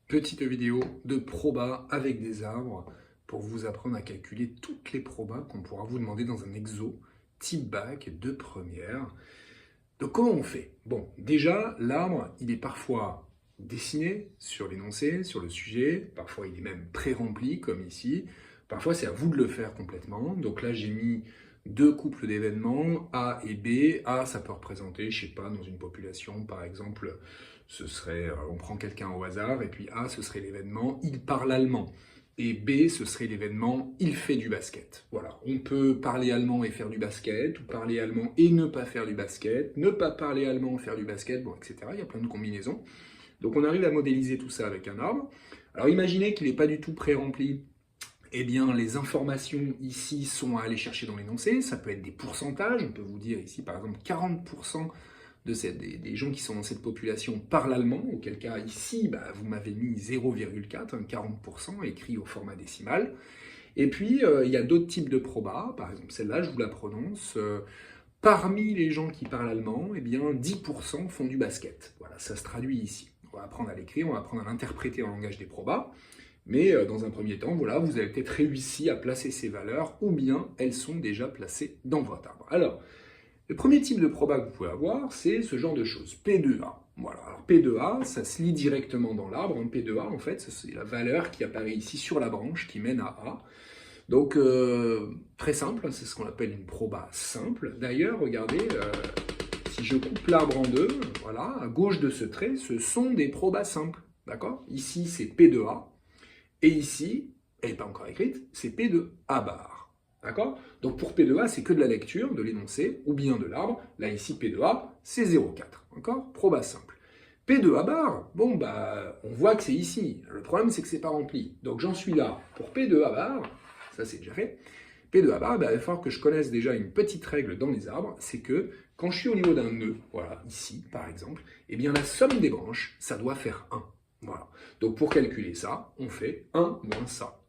Petite vidéo de proba avec des arbres pour vous apprendre à calculer toutes les probas qu'on pourra vous demander dans un exo type bac de première. Donc comment on fait? Bon, déjà, l'arbre, il est parfois dessiné sur l'énoncé, sur le sujet, parfois il est même pré-rempli comme ici, parfois c'est à vous de le faire complètement. Donc là j'ai mis deux couples d'événements, A et B. A, ça peut représenter, je sais pas, dans une population par exemple, ce serait, on prend quelqu'un au hasard, et puis A, ce serait l'événement, il parle allemand. Et B, ce serait l'événement, il fait du basket. Voilà, on peut parler allemand et faire du basket, ou parler allemand et ne pas faire du basket, ne pas parler allemand, faire du basket, bon, etc. Il y a plein de combinaisons. Donc on arrive à modéliser tout ça avec un arbre. Alors imaginez qu'il n'est pas du tout pré-rempli. Eh bien, les informations ici sont à aller chercher dans l'énoncé. Ça peut être des pourcentages. On peut vous dire ici, par exemple, 40% des gens qui sont dans cette population parlent allemand, auquel cas ici, vous m'avez mis 0,4, 40% écrit au format décimal. Et puis, il y a d'autres types de probas, par exemple celle-là, je vous la prononce. Parmi les gens qui parlent allemand, eh bien 10% font du basket. Voilà, ça se traduit ici. On va apprendre à l'écrire, on va apprendre à l'interpréter en langage des probas. Mais dans un premier temps, voilà, vous avez peut-être réussi à placer ces valeurs, ou bien elles sont déjà placées dans votre arbre. Alors, le premier type de proba que vous pouvez avoir, c'est ce genre de choses, P2A. Voilà, alors P2A, ça se lit directement dans l'arbre. P2A, en fait, c'est la valeur qui apparaît ici sur la branche qui mène à A. Donc, très simple, c'est ce qu'on appelle une proba simple. D'ailleurs, regardez, si je coupe l'arbre en deux, voilà, à gauche de ce trait, ce sont des probas simples. D'accord? Ici, c'est P2A. Et ici, elle n'est pas encore écrite, c'est P2A bar. D'accord? Donc pour P2A, c'est que de la lecture de l'énoncé ou bien de l'arbre. Là, ici, P2A, c'est 0,4. D'accord? Proba simple. P2A bar, bon, on voit que c'est ici. Le problème, c'est que c'est pas rempli. Donc j'en suis là pour P2A bar, ça c'est déjà fait. P2A bar, il va falloir que je connaisse déjà une petite règle dans les arbres, c'est que quand je suis au niveau d'un nœud, voilà, ici par exemple, eh bien la somme des branches, ça doit faire 1. Voilà. Donc pour calculer ça, on fait 1 moins ça.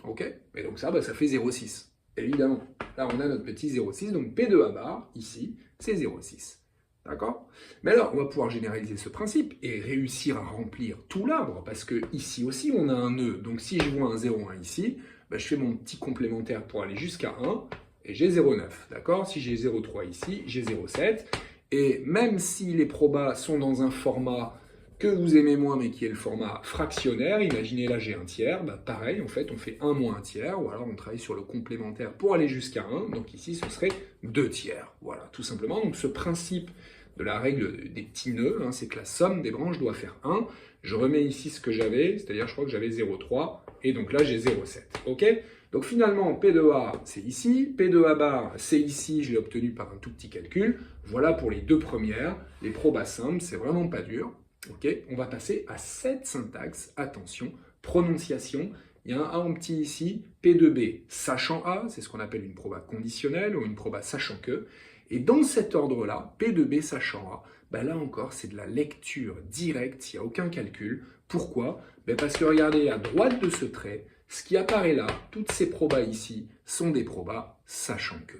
Ok? Et donc ça, ça fait 0,6. Évidemment. Là, on a notre petit 0,6. Donc P2A bar, ici, c'est 0,6. D'accord? Mais alors, on va pouvoir généraliser ce principe et réussir à remplir tout l'arbre, parce que ici aussi, on a un nœud. Donc si je vois un 0,1 ici, je fais mon petit complémentaire pour aller jusqu'à 1, et j'ai 0,9. D'accord? Si j'ai 0,3 ici, j'ai 0,7. Et même si les probas sont dans un format que vous aimez moins, mais qui est le format fractionnaire, imaginez là j'ai un tiers, pareil, en fait on fait 1 moins 1 tiers, ou alors on travaille sur le complémentaire pour aller jusqu'à 1, donc ici ce serait 2 tiers, voilà, tout simplement. Donc ce principe de la règle des petits nœuds, c'est que la somme des branches doit faire 1, je remets ici ce que j'avais, c'est-à-dire je crois que j'avais 0,3, et donc là j'ai 0,7, ok? Donc finalement, P2A, c'est ici, P2A bar, c'est ici, je l'ai obtenu par un tout petit calcul. Voilà pour les deux premières, les probas simples, c'est vraiment pas dur. Okay, on va passer à cette syntaxe. Attention, prononciation. Il y a un A en petit ici, P2B sachant A, c'est ce qu'on appelle une proba conditionnelle ou une proba sachant que. Et dans cet ordre-là, P2B sachant A, là encore, c'est de la lecture directe, il n'y a aucun calcul. Pourquoi? Parce que regardez, à droite de ce trait, ce qui apparaît là, toutes ces probas ici, sont des probas sachant que.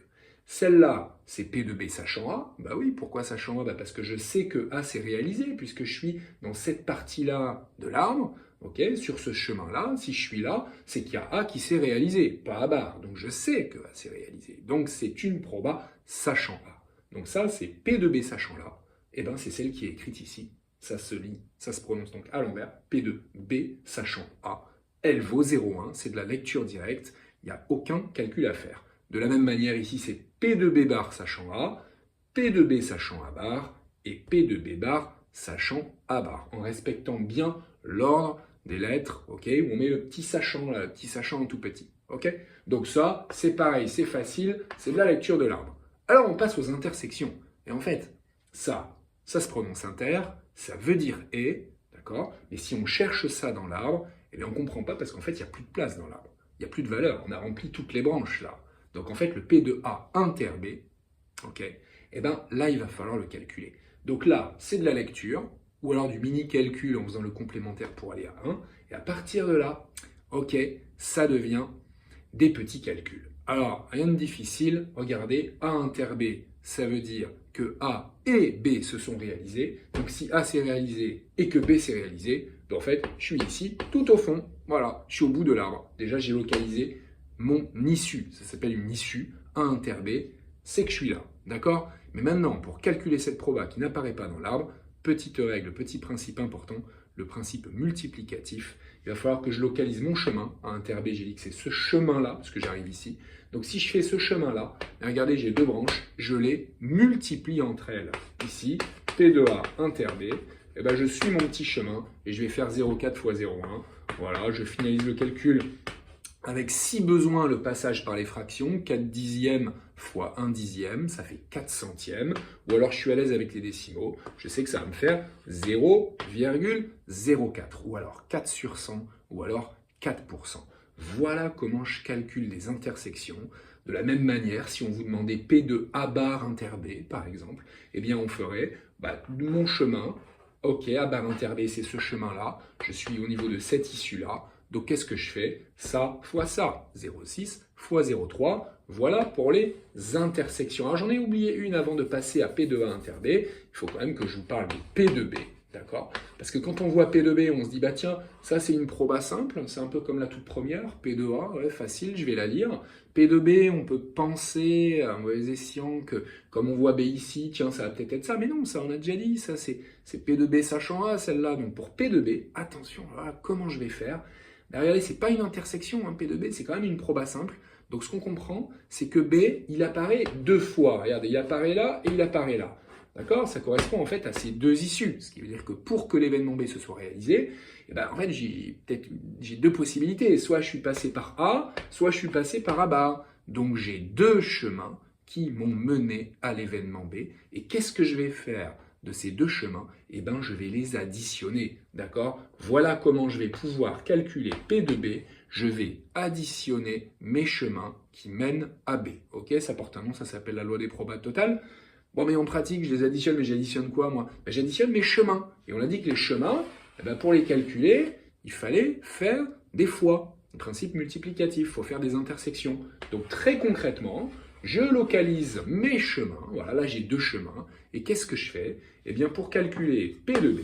Celle-là, c'est P2B sachant A. Oui, pourquoi sachant A? Parce que je sais que A s'est réalisé, puisque je suis dans cette partie-là de l'arbre, sur ce chemin-là. Si je suis là, c'est qu'il y a A qui s'est réalisé, pas A bar. Donc je sais que A s'est réalisé. Donc c'est une proba sachant A. Donc ça, c'est P2B sachant là. Et c'est celle qui est écrite ici. Ça se lit, ça se prononce donc à l'envers. P2B sachant A. Elle vaut 0,1, c'est de la lecture directe. Il n'y a aucun calcul à faire. De la même manière, ici, c'est P2B bar sachant A, P2B sachant A bar, et P2B bar sachant A bar, en respectant bien l'ordre des lettres, où on met le petit sachant là, le petit sachant en tout petit, Donc ça, c'est pareil, c'est facile, c'est de la lecture de l'arbre. Alors on passe aux intersections, et en fait, ça se prononce inter, ça veut dire et, d'accord? Mais si on cherche ça dans l'arbre, on ne comprend pas parce qu'en fait, il n'y a plus de place dans l'arbre. Il n'y a plus de valeur, on a rempli toutes les branches là. Donc en fait, le P de A inter B, là, il va falloir le calculer. Donc là, c'est de la lecture, ou alors du mini-calcul en faisant le complémentaire pour aller à 1. Et à partir de là, ça devient des petits calculs. Alors, rien de difficile, regardez, A inter B, ça veut dire que A et B se sont réalisés. Donc si A s'est réalisé et que B s'est réalisé, Donc en fait, je suis ici, tout au fond. Voilà, je suis au bout de l'arbre. Déjà, j'ai localisé mon issue. Ça s'appelle une issue. A inter B, c'est que je suis là. D'accord? Mais maintenant, pour calculer cette proba qui n'apparaît pas dans l'arbre, petite règle, petit principe important, le principe multiplicatif. Il va falloir que je localise mon chemin. A inter B, j'ai dit que c'est ce chemin-là, parce que j'arrive ici. Donc si je fais ce chemin-là, regardez, j'ai deux branches, je les multiplie entre elles. Ici, P de A inter B, et ben je suis mon petit chemin et je vais faire 0,4 fois 0,1. Voilà, je finalise le calcul avec, si besoin, le passage par les fractions, 4 dixièmes fois 1 dixième, ça fait 4 centièmes. Ou alors je suis à l'aise avec les décimaux, je sais que ça va me faire 0,04. Ou alors 4 sur 100, ou alors 4%. Voilà comment je calcule les intersections. De la même manière, si on vous demandait P de A bar inter B, par exemple, eh bien on ferait mon chemin. Ok, A bar inter B, c'est ce chemin-là. Je suis au niveau de cette issue-là. Donc, qu'est-ce que je fais? Ça fois ça. 0,6 fois 0,3. Voilà pour les intersections. Alors, j'en ai oublié une avant de passer à P de A inter B. Il faut quand même que je vous parle de P de B. D'accord? Parce que quand on voit P de B, on se dit, bah tiens, ça c'est une proba simple. C'est un peu comme la toute première. P de A, ouais, facile, je vais la lire. P de B, on peut penser, à un mauvais escient, que comme on voit B ici, tiens, ça va peut-être être ça. Mais non, ça on a déjà dit. Ça c'est P de B sachant A, celle-là. Donc pour P de B, attention, voilà comment je vais faire. Ben, regardez, c'est pas une intersection, hein, P de B, c'est quand même une proba simple. Donc ce qu'on comprend, c'est que B, il apparaît deux fois. Regardez, il apparaît là et il apparaît là. D'accord? Ça correspond en fait à ces deux issues. Ce qui veut dire que pour que l'événement B se soit réalisé, eh ben, en fait, j'ai deux possibilités. Soit je suis passé par A, soit je suis passé par A bar. Donc j'ai deux chemins qui m'ont mené à l'événement B. Et qu'est-ce que je vais faire de ces deux chemins? Eh ben, je vais les additionner. D'accord? Voilà comment je vais pouvoir calculer P de B. Je vais additionner mes chemins qui mènent à B. Ok? Ça porte un nom, ça s'appelle la loi des probas totales. Bon, mais en pratique, je les additionne, mais j'additionne quoi, moi? Ben, j'additionne mes chemins. Et on a dit que les chemins, eh ben, pour les calculer, il fallait faire des fois. Le principe multiplicatif, il faut faire des intersections. Donc, très concrètement, je localise mes chemins. Voilà, là, j'ai deux chemins. Et qu'est-ce que je fais? Eh bien, pour calculer P de B,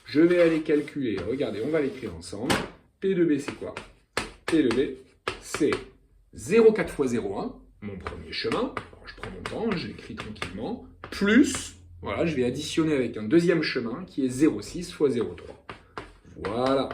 je vais aller calculer, regardez, on va l'écrire ensemble. P de B, c'est quoi? P de B, c'est 0,4 fois 0,1, mon premier chemin. Alors, je prends mon temps, je l'écris tranquillement. Plus, voilà, je vais additionner avec un deuxième chemin qui est 0,6 fois 0,3. Voilà.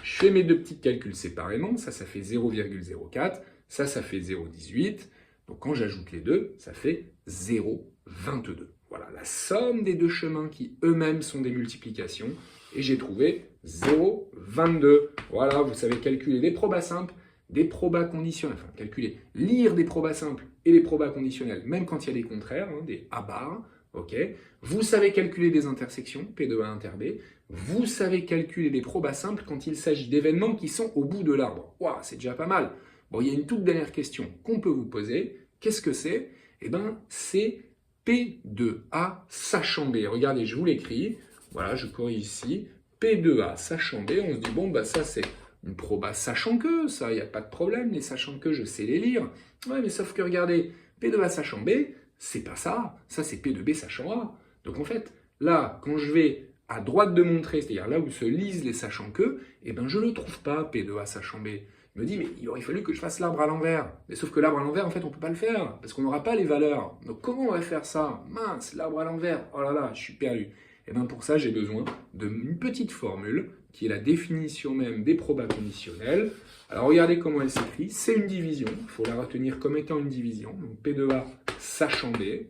Je fais mes deux petits calculs séparément. Ça fait 0,04. Ça fait 0,18. Donc, quand j'ajoute les deux, ça fait 0,22. Voilà, la somme des deux chemins qui eux-mêmes sont des multiplications. Et j'ai trouvé 0,22. Voilà, vous savez calculer des probas simples, des probas conditionnels. Enfin, calculer, lire des probas simples et des probas conditionnels, même quand il y a des contraires, hein, des A bar. Ok. Vous savez calculer des intersections, P de A inter B. Vous savez calculer des probas simples quand il s'agit d'événements qui sont au bout de l'arbre. Waouh, c'est déjà pas mal. Bon, il y a une toute dernière question qu'on peut vous poser. Qu'est-ce que c'est? Eh bien, c'est P de A sachant B. Regardez, je vous l'écris. Voilà, je corrige ici. P de A sachant B. On se dit, bon, bah ça c'est une proba sachant que, ça, il n'y a pas de problème. Les sachant que, je sais les lire. Ouais, mais sauf que regardez, P de A sachant B, c'est pas ça. Ça, c'est P de B sachant A. Donc en fait, là, quand je vais à droite de mon trait, c'est-à-dire là où se lisent les sachant que, eh ben je ne le trouve pas, P de A sachant B. Je me dis, mais il aurait fallu que je fasse l'arbre à l'envers. Mais sauf que l'arbre à l'envers, en fait, on ne peut pas le faire, parce qu'on n'aura pas les valeurs. Donc comment on va faire ça? Mince, l'arbre à l'envers, oh là là, je suis perdu. Et bien pour ça, j'ai besoin d'une petite formule, qui est la définition même des probas conditionnels. Alors regardez comment elle s'écrit, c'est une division, il faut la retenir comme étant une division. Donc P de A sachant B.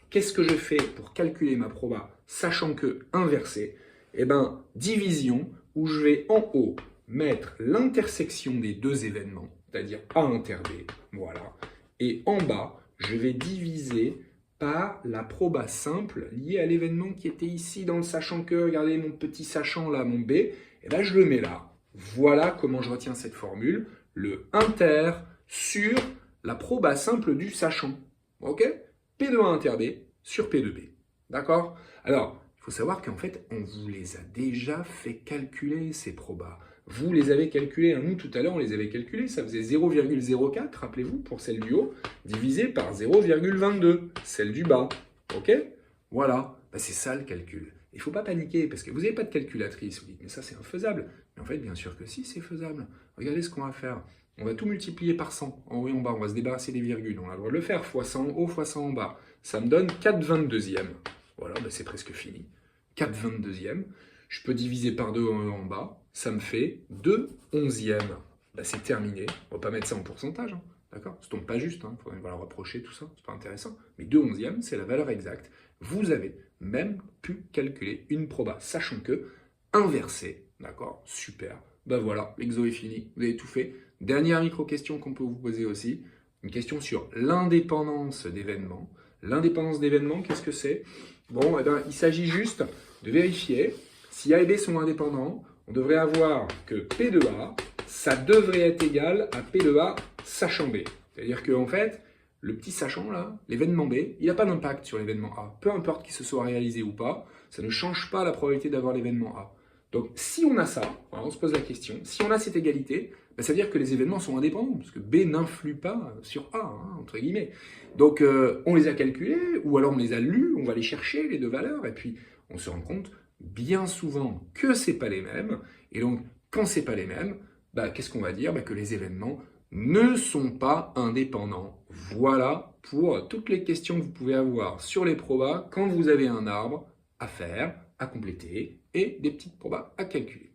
Qu'est-ce que je fais pour calculer ma proba sachant que inversé? Eh bien, division, où je vais en haut mettre l'intersection des deux événements, c'est-à-dire A inter B, voilà. Et en bas, je vais diviser par la proba simple liée à l'événement qui était ici dans le sachant que, regardez mon petit sachant là, mon B, et là je le mets là. Voilà comment je retiens cette formule, le inter sur la proba simple du sachant. Ok? P de A inter B sur P de B. D'accord? Alors, il faut savoir qu'en fait, on vous les a déjà fait calculer, ces probas. Vous les avez calculés, hein. Nous tout à l'heure, on les avait calculés, ça faisait 0,04, rappelez-vous, pour celle du haut, divisé par 0,22, celle du bas. Ok? Voilà, ben, c'est ça le calcul. Il ne faut pas paniquer, parce que vous n'avez pas de calculatrice. Vous dites, mais ça c'est infaisable. Mais en fait, bien sûr que si, c'est faisable. Regardez ce qu'on va faire. On va tout multiplier par 100, en haut et en bas. On va se débarrasser des virgules. On a le droit de le faire, fois 100 en haut, fois 100 en bas. Ça me donne 4/22e. Voilà, ben c'est presque fini. 4/22e. Je peux diviser par 2 en haut et en bas. Ça me fait 2/11e. Ben, c'est terminé. On ne va pas mettre ça en pourcentage. Hein. D'accord? Ça ne tombe pas juste. Il faudrait la rapprocher, tout ça. C'est pas intéressant. Mais 2/11e, c'est la valeur exacte. Vous avez même pu calculer une proba, sachant que inversé, d'accord, super, ben voilà, l'exo est fini, vous avez tout fait. Dernière micro-question qu'on peut vous poser aussi, une question sur l'indépendance d'événements. L'indépendance d'événements, qu'est-ce que c'est? Bon, eh ben, il s'agit juste de vérifier si A et B sont indépendants, on devrait avoir que P de A, ça devrait être égal à P de A sachant B. C'est-à-dire qu'en fait, le petit sachant là, l'événement B, il n'a pas d'impact sur l'événement A. Peu importe qu'il se soit réalisé ou pas, ça ne change pas la probabilité d'avoir l'événement A. Donc si on a ça, voilà, on se pose la question, si on a cette égalité, ben, ça veut dire que les événements sont indépendants, parce que B n'influe pas sur A, hein, entre guillemets. Donc on les a calculés, ou alors on les a lus, on va les chercher, les deux valeurs, et puis on se rend compte bien souvent que ce n'est pas les mêmes, et donc quand ce n'est pas les mêmes, ben, qu'est-ce qu'on va dire? Ben, que les événements ne sont pas indépendants. Voilà pour toutes les questions que vous pouvez avoir sur les probas quand vous avez un arbre à faire, à compléter et des petites probas à calculer.